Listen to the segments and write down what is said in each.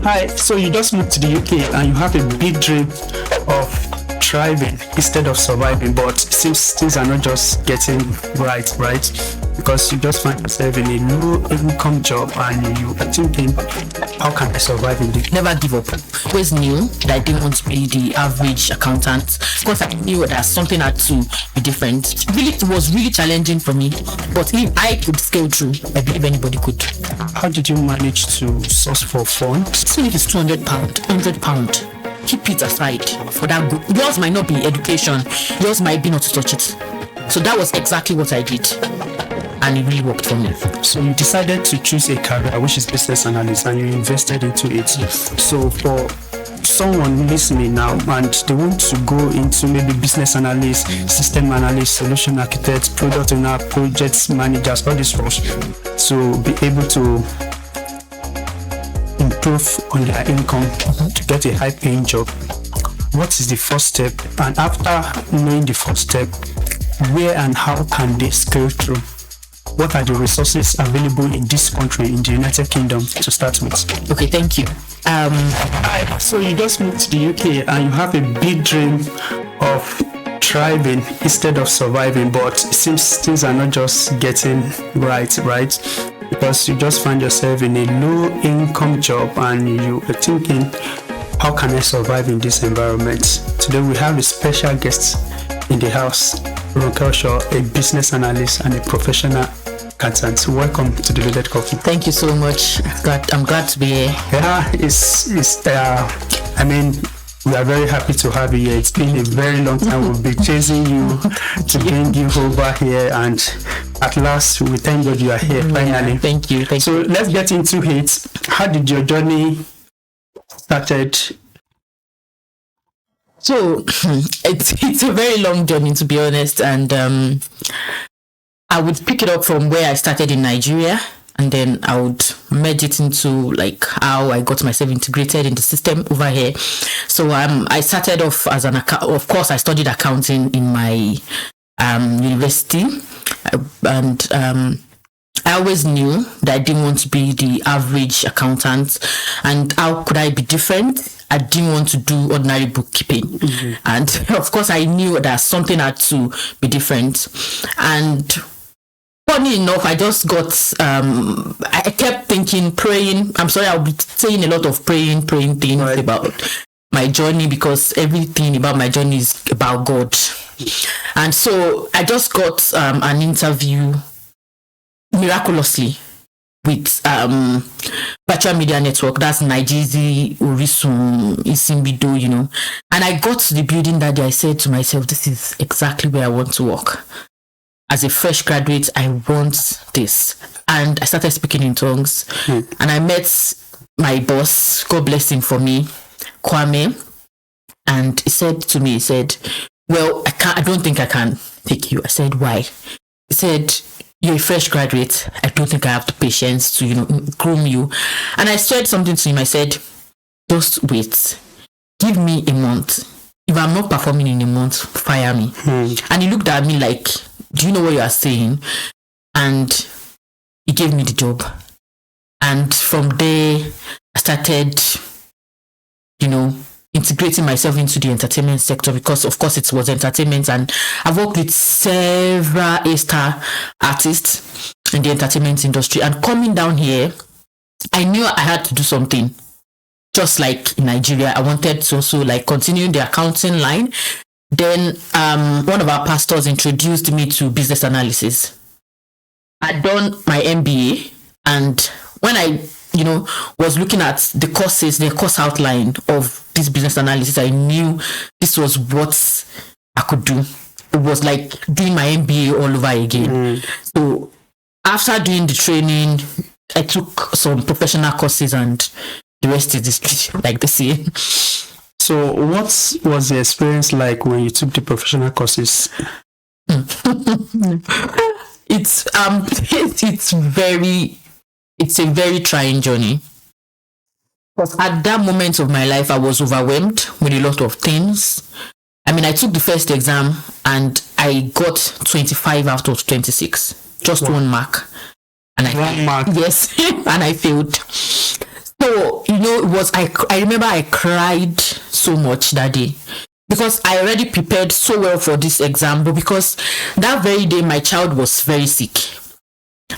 Hi, so you just moved to the UK and you have a big dream of thriving instead of surviving, but it seems things are not just getting right? Because you just find yourself in a low income job and you are thinking, how can I survive in this? Never give up. Always knew that I didn't want to be the average accountant. Of course, I knew that something had to be different. It was really challenging for me, but if I could scale through, I believe anybody could. How did you manage to source for funds? Even if it's £200, £100. Keep it aside for that good. Yours might not be education, yours might be not to touch it. So that was exactly what I did, and it really worked for me. So you decided to choose a career which is business analyst and you invested into it. Yes. So for someone listening now and they want to go into maybe business analyst, system analyst, solution architect, product owner, project managers, all these roles, to be able to improve on their income, to get a high paying job, what is the first step? And after knowing the first step, where and how can they scale through? What are the resources available in this country, in the United Kingdom, to start with? Okay, thank you. So you just moved to the UK and you have a big dream of thriving instead of surviving, but it seems things are not just getting right? Because you just find yourself in a low income job and you are thinking, how can I survive in this environment? Today we have a special guest in the house, a business analyst and a professional accountant. Welcome to the Loaded Coffee. Thank you so much. I'm glad to be here. Yeah, we are very happy to have you here. It's been a very long time. We'll be chasing you to bring you over here, and at last we thank God you are here finally. Yeah, thank you. So let's get into it. How did your journey started? So it's a very long journey, to be honest, and I would pick it up from where I started in Nigeria, and then I would merge it into like how I got myself integrated in the system over here. So I started off as of course I studied accounting in my university, and I always knew that I didn't want to be the average accountant, and how could I be different? I didn't want to do ordinary bookkeeping. Mm-hmm. And of course I knew that something had to be different. And funny enough, I just got, I kept thinking, praying. I'm sorry, I'll be saying a lot of praying things about my journey, because everything about my journey is about God. And so I just got an interview miraculously with Virtual Media Network. That's Nigeria, Orisun, Isimbido, And I got to the building that day. I said to myself, this is exactly where I want to work. As a fresh graduate, I want this. And I started speaking in tongues. And I met my boss, God bless him for me, Kwame. And he said to me, well, I don't think I can take you. I said, why? He said, you're a fresh graduate. I don't think I have the patience to, groom you. And I said something to him. I said, just wait. Give me a month. If I'm not performing in a month, fire me. And he looked at me like, do you know what you are saying? And he gave me the job. And from there, I started, integrating myself into the entertainment sector, because of course it was entertainment, and I've worked with several A-star artists in the entertainment industry. And coming down here, I knew I had to do something. Just like in Nigeria, I wanted to also continue the accounting line. Then one of our pastors introduced me to business analysis. I'd done my MBA, and when I was looking at the course outline of this business analysis, I knew this was what I could do. It was like doing my MBA all over again. So after doing the training, I took some professional courses, and the rest is history, like they say. So what was the experience like when you took the professional courses? It's a very trying journey. Because at that moment of my life, I was overwhelmed with a lot of things. I took the first exam and I got 25 out of 26. Just 1 mark. And one mark? Yes. And I failed. So, it was, I remember I cried so much that day because I already prepared so well for this exam, but because that very day my child was very sick.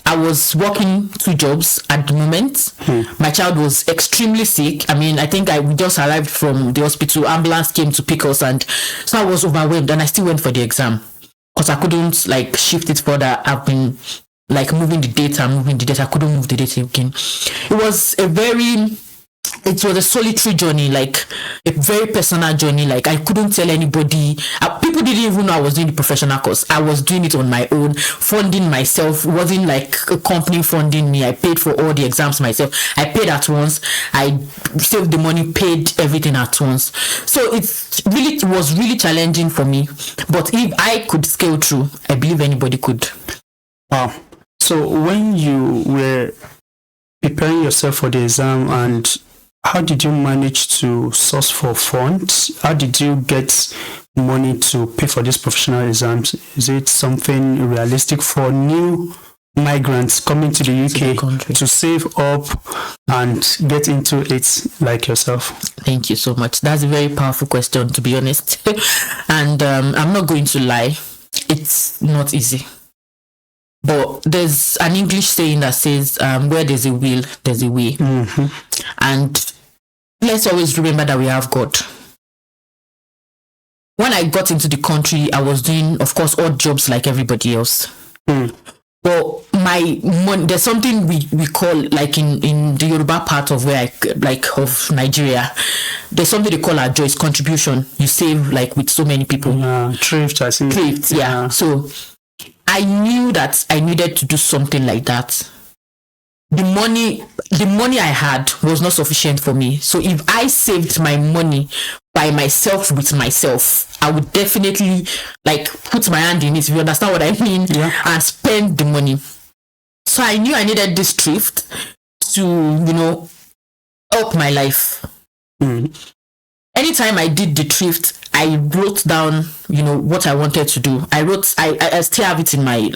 I was working 2 jobs at the moment. My child was extremely sick. I mean, I think we just arrived from the hospital. Ambulance came to pick us, and so I was overwhelmed, and I still went for the exam because I couldn't like shift it further. I've been like moving the data. I couldn't move the data again. It was a solitary journey, like a very personal journey. Like I couldn't tell anybody. People didn't even know I was doing the professional course. I was doing it on my own, funding myself. It wasn't like a company funding me. I paid for all the exams myself. I paid at once. I saved the money, paid everything at once. So it was really challenging for me. But if I could scale through, I believe anybody could. Wow. So when you were preparing yourself for the exam, and how did you manage to source for funds? How did you get money to pay for these professional exams? Is it something realistic for new migrants coming to the UK to save up and get into it like yourself? Thank you so much. That's a very powerful question, to be honest. And I'm not going to lie. It's not easy. But there's an English saying that says, where there's a will, there's a way. Mm-hmm. And let's always remember that we have God. When I got into the country, I was doing, of course, odd jobs like everybody else. But my money, there's something we call, like in the Yoruba part of where of Nigeria, there's something they call our joyce contribution. You save like with so many people. Thrift, I see. Thrift, yeah. So I knew that I needed to do something like that. The money I had was not sufficient for me. So if I saved my money by myself with myself, I would definitely like put my hand in it, if you understand what I mean, and spend the money. So I knew I needed this thrift to, help my life. Anytime I did the thrift, I wrote down, what I wanted to do. I still have it in my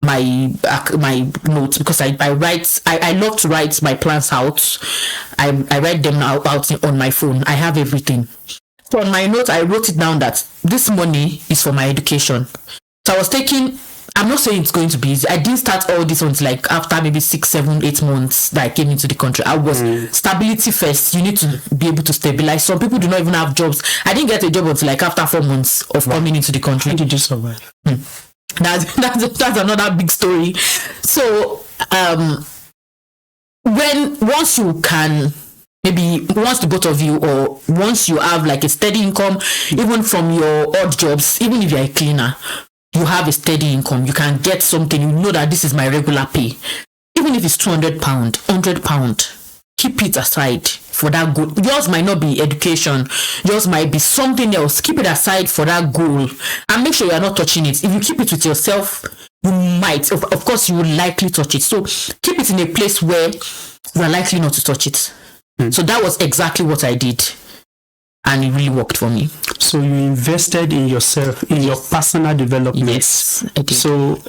my notes because I love to write my plans out. I write them out on my phone. I have everything. So on my note, I wrote it down that this money is for my education. So I was taking, I'm not saying it's going to be easy. I didn't start all this until like after maybe 6, 7, 8 months that I came into the country. I was stability first. You need to be able to stabilize. Some people do not even have jobs. I didn't get a job until like after 4 months of coming into the country. How did you survive? That's another big story. So once you can, maybe once the both of you, or once you have like a steady income, even from your odd jobs, even if you're a cleaner, you have a steady income, you can get something, you know that this is my regular pay. Even if it's £200, £100, keep it aside for that goal. Yours might not be education, yours might be something else. Keep it aside for that goal and make sure you're not touching it. If you keep it with yourself, you might, of course, you will likely touch it. So keep it in a place where you are likely not to touch it. So that was exactly what I did. And it really worked for me. So you invested in yourself, in your personal development. Yes, I did. So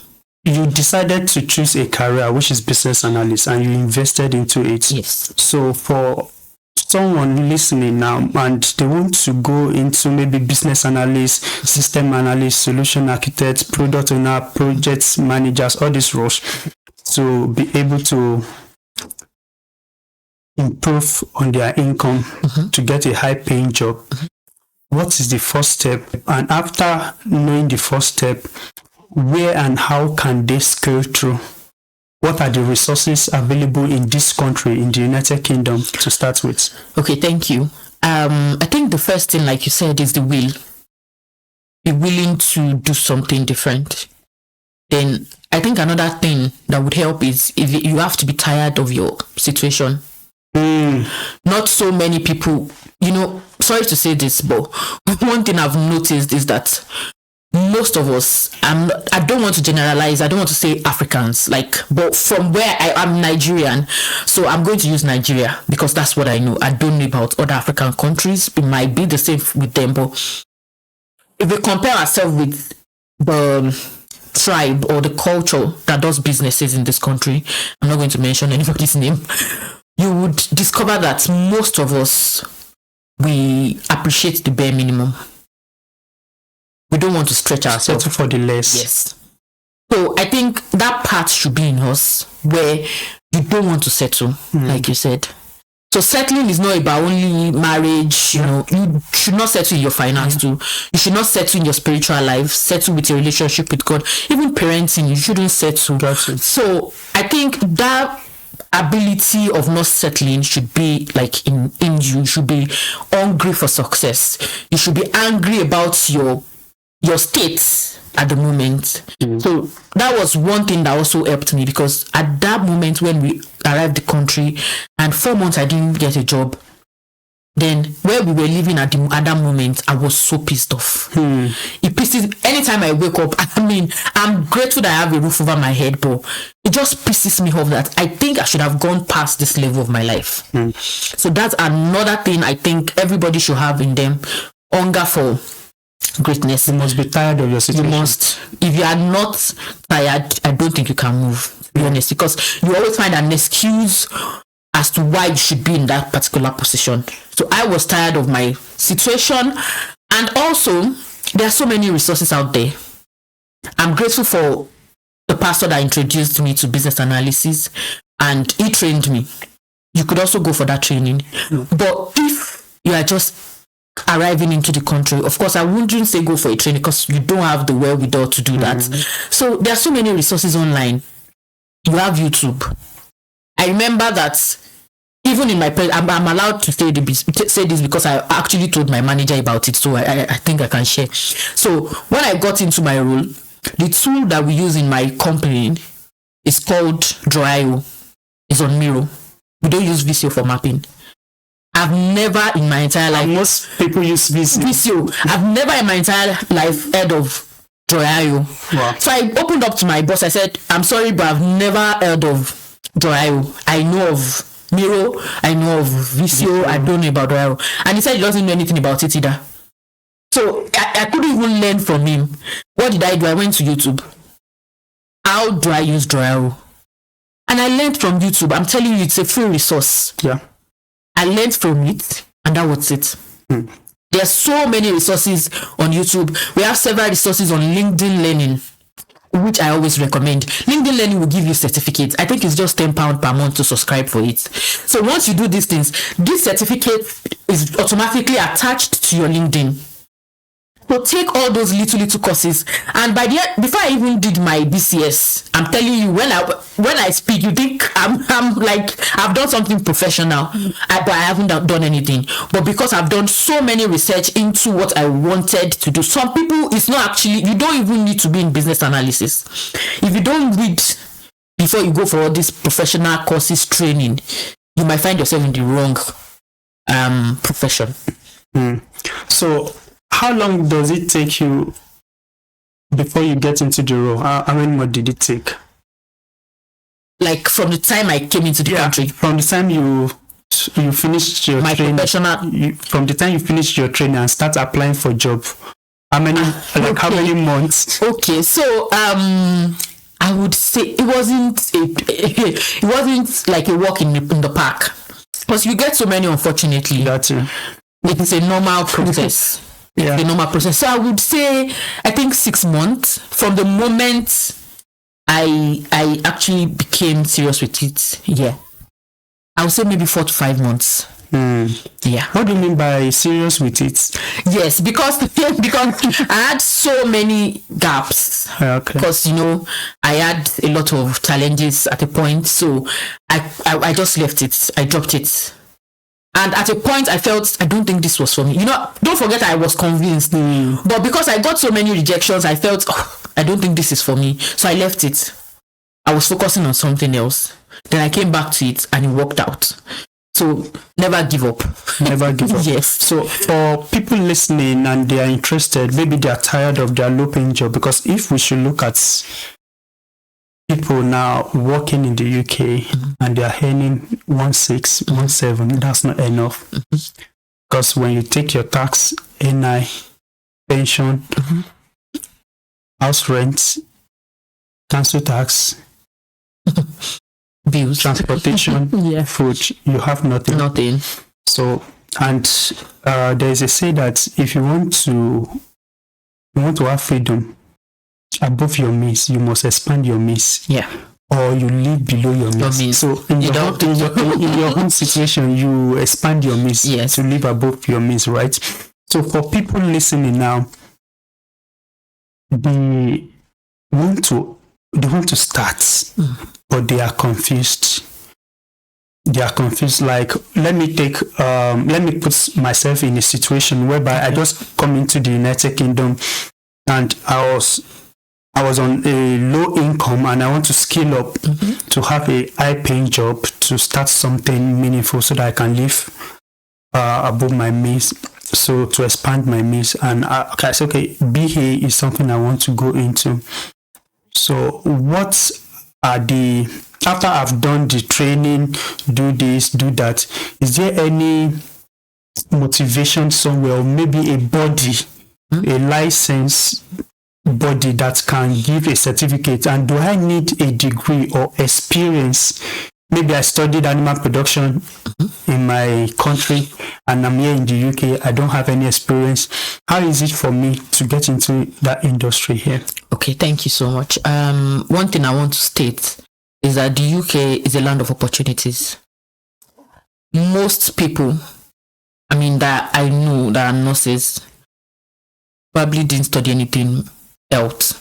you decided to choose a career, which is business analyst, and you invested into it. Yes. So for someone listening now and they want to go into maybe business analyst, system analyst, solution architect, product owner, project managers, all these roles, to be able to improve on their income, to get a high paying job, what is the first step? And after knowing the first step, where and how can they scale through? What are the resources available in this country, in the United Kingdom, to start with? Okay, thank you. I think the first thing, like you said, is the will. Be willing to do something different. Then I think another thing that would help is if you have to be tired of your situation. Not so many people, sorry to say this, but one thing I've noticed is that most of us, I don't want to generalize, I don't want to say Africans, but from where I am Nigerian, so I'm going to use Nigeria because that's what I know. I don't know about other African countries. It might be the same with them, but if we compare ourselves with the tribe or the culture that does businesses in this country, I'm not going to mention anybody's name, you would discover that most of us, we appreciate the bare minimum. We don't want to stretch ourselves. Settle for the less. Yes. So I think that part should be in us where you don't want to settle, like you said. So settling is not about only marriage, you know, you should not settle in your finance too. You should not settle in your spiritual life, settle with your relationship with God. Even parenting, you shouldn't settle. So I think that ability of not settling should be like in you. You should be hungry for success. You should be angry about your state at the moment. So that was one thing that also helped me, because at that moment when we arrived the country and 4 months I didn't get a job, then where we were living at that moment, I was so pissed off. It pisses. Anytime I wake up, I mean, I'm grateful that I have a roof over my head, but it just pisses me off that I think I should have gone past this level of my life. So that's another thing I think everybody should have in them: hunger for greatness. You must be tired of your situation. You must. If you are not tired, I don't think you can move, to be honest, because you always find an excuse as to why you should be in that particular position. So I was tired of my situation, and also there are so many resources out there. I'm grateful for the pastor that introduced me to business analysis, and he trained me. You could also go for that training. But if you are just arriving into the country, of course I wouldn't say go for a training, because you don't have the wherewithal to do that. So there are so many resources online. You have YouTube. I remember that even in my I'm allowed to say this because I actually told my manager about it, so I think I can share. So when I got into my role, the tool that we use in my company is called Draw. It's on Miro. We don't use Visio for mapping. I've never in my entire life. Most people use Visio. I've never in my entire life heard of Draw. Wow. So I opened up to my boss. I said, I'm sorry, but I've never heard of Draw. I know of Miro, I know of Visio, I don't know about Draw. And he said he doesn't know anything about it either. So I couldn't even learn from him. What did I do? I went to YouTube. How do I use Draw? And I learned from YouTube. I'm telling you, it's a free resource. Yeah. I learned from it, and that was it. There are so many resources on YouTube. We have several resources on LinkedIn Learning, which I always recommend. LinkedIn Learning will give you certificates. I think it's just £10 per month to subscribe for it. So once you do these things, this certificate is automatically attached to your LinkedIn. So take all those little courses, and by the end, before I even did my BCS, I'm telling you, when I speak, you think I'm like I've done something professional, but I haven't done anything. But because I've done so many research into what I wanted to do, some people, it's not actually, you don't even need to be in business analysis. If you don't read before you go for all these professional courses training, you might find yourself in the wrong profession. So how long does it take you before you get into the role? How many months did it take? Like from the time I came into the country? From the time you finished your training, from the time you finished your training and start applying for job, how many how many months? Okay, so I would say it wasn't like a walk in the park, because you get so many, unfortunately. That's it. It's a normal process. The normal process. So I would say, I think 6 months from the moment I actually became serious with it. Yeah, I would say maybe 4 to 5 months. Yeah. What do you mean by serious with it? Yes, because I had so many gaps. Okay. Because I had a lot of challenges at a point, so I just left it. I dropped it. And at a point, I felt, I don't think this was for me. Don't forget I was convinced. But because I got so many rejections, I felt, I don't think this is for me. So I left it. I was focusing on something else. Then I came back to it and it worked out. So never give up. Never give up. Yes. So for people listening and they are interested, maybe they are tired of their low-paying job, because if we should look at people now working in the UK and they are earning 16, 17, that's not enough. Because when you take your tax, NI, pension, house rent, council tax, bills, transportation, Yeah. food, you have nothing. Nothing. So, and there is a say that if you want to have freedom above your means, you must expand your means. Yeah. Or you live below your means. So in your own situation, you expand your means to live above your means, right? So for people listening now, they want to start, but they are confused. They are confused. Like, let me put myself in a situation whereby I just come into the United Kingdom and I was on a low income and I want to scale up to have a high paying job, to start something meaningful so that I can live above my means, so to expand my means. And I said, okay, BA is something I want to go into. So what are after I've done the training, do this, do that, is there any motivation somewhere, or maybe a body, a license body that can give a certificate? And do I need a degree or experience? Maybe I studied animal production in my country and I'm here in the UK. I don't have any experience. How is it for me to get into that industry here? Okay, thank you so much. One thing I want to state is that the UK is a land of opportunities. Most people, that I know that are nurses, probably didn't study anything else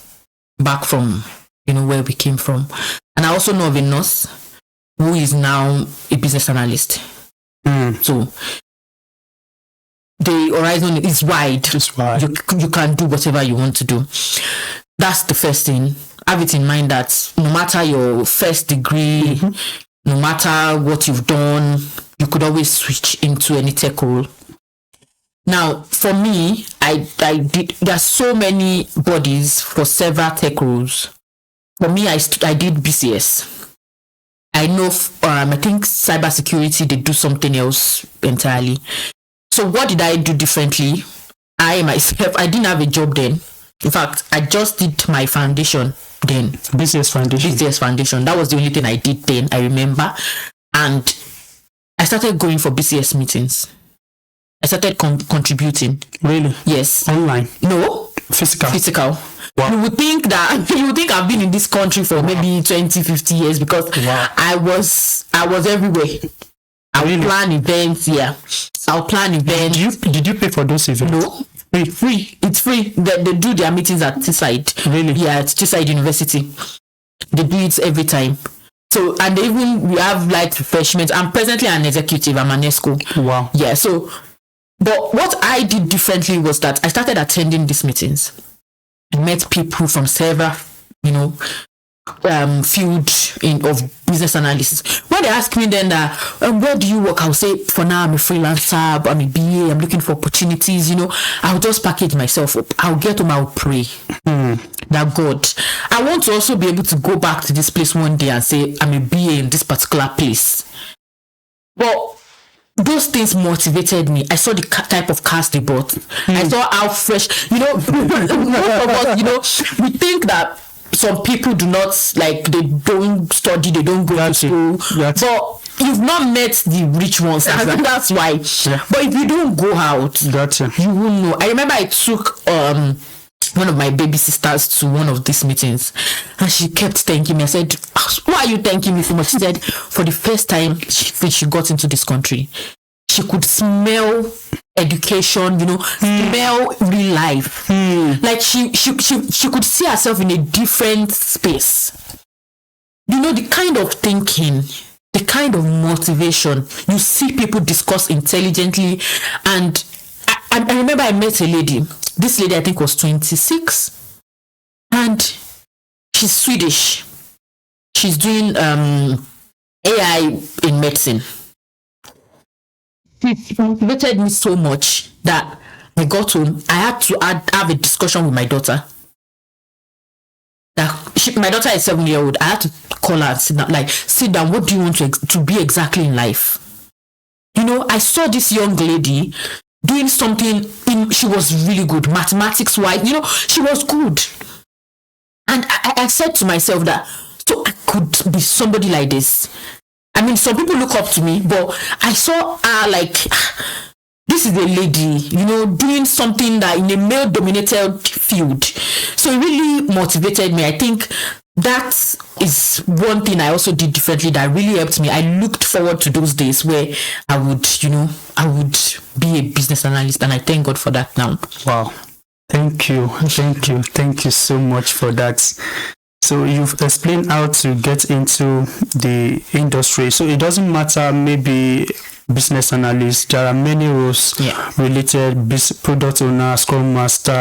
back from where we came from. And I also know of a nurse who is now a business analyst. So the horizon is wide. You can do whatever you want to do. That's the first thing. Have it in mind that no matter your first degree, no matter what you've done, you could always switch into any tech role. Now, for me, I did. There's so many bodies for several tech roles. For me, I did BCS. I know, I think cybersecurity, they do something else entirely. So what did I do differently? I didn't have a job then. In fact, I just did my foundation then. BCS foundation. That was the only thing I did then, I remember. And I started going for BCS meetings. I started contributing. Really? Yes. Online? No. Physical. Wow. You would think I've been in this country for maybe 20, 50 years because I was everywhere. I would plan events, I'll plan events. Did you pay for those events? No. Free. It's free. They do their meetings at Teesside. Really? Yeah, at Teesside University. They do it every time. So, and we have like refreshments. I'm presently an executive. I'm an ESCO. Wow. Yeah, so, but what I did differently was that I started attending these meetings. I met people from several, field of business analysis. When they ask me then where do you work, I'll say, for now I'm a freelancer, I'm a BA, I'm looking for opportunities. I'll just package myself up. I'll get home, I'll pray that God, I want to also be able to go back to this place one day and say I'm a BA in this particular place. But those things motivated me. I saw the type of cars they bought. I saw how fresh, most of us, we think that some people do not, like, they don't study, they don't go to school. But you've not met the rich ones. That's why. Yeah. But if you don't go out, you won't know. I remember I took one of my baby sisters to one of these meetings and she kept thanking me. I said, why are you thanking me so much? She said, for the first time she got into this country, she could smell education, smell real life. Like she could see herself in a different space. The kind of thinking, the kind of motivation, you see people discuss intelligently. And I remember I met a lady. This lady, I think, was 26. And she's Swedish. She's doing AI in medicine. She motivated me so much that I got home. I had to have a discussion with my daughter. My daughter is 7-year-old. I had to call her and sit down. What do you want to be exactly in life? I saw this young lady doing something. She was really good, mathematics wise. She was good. And I said to myself that, so could be somebody like this. I mean, some people look up to me, but I saw her like, this is a lady, doing something that in a male-dominated field. So it really motivated me. I think that is one thing I also did differently that really helped me. I looked forward to those days where I would be a business analyst, and I thank God for that now. Wow. Thank you so much for that. So you've explained how to get into the industry. So it doesn't matter, maybe business analyst, there are many roles related: product owner, scrum master,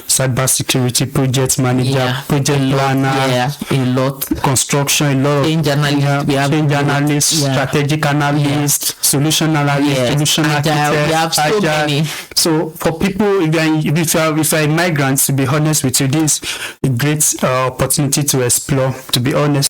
cyber security, project manager, project planner, a lot, construction, a lot of change analyst, strategic analyst, solution analyst, solution architect. We have so many. So for people, if you're a migrant, to be honest with you, this is a great opportunity to explore, to be honest.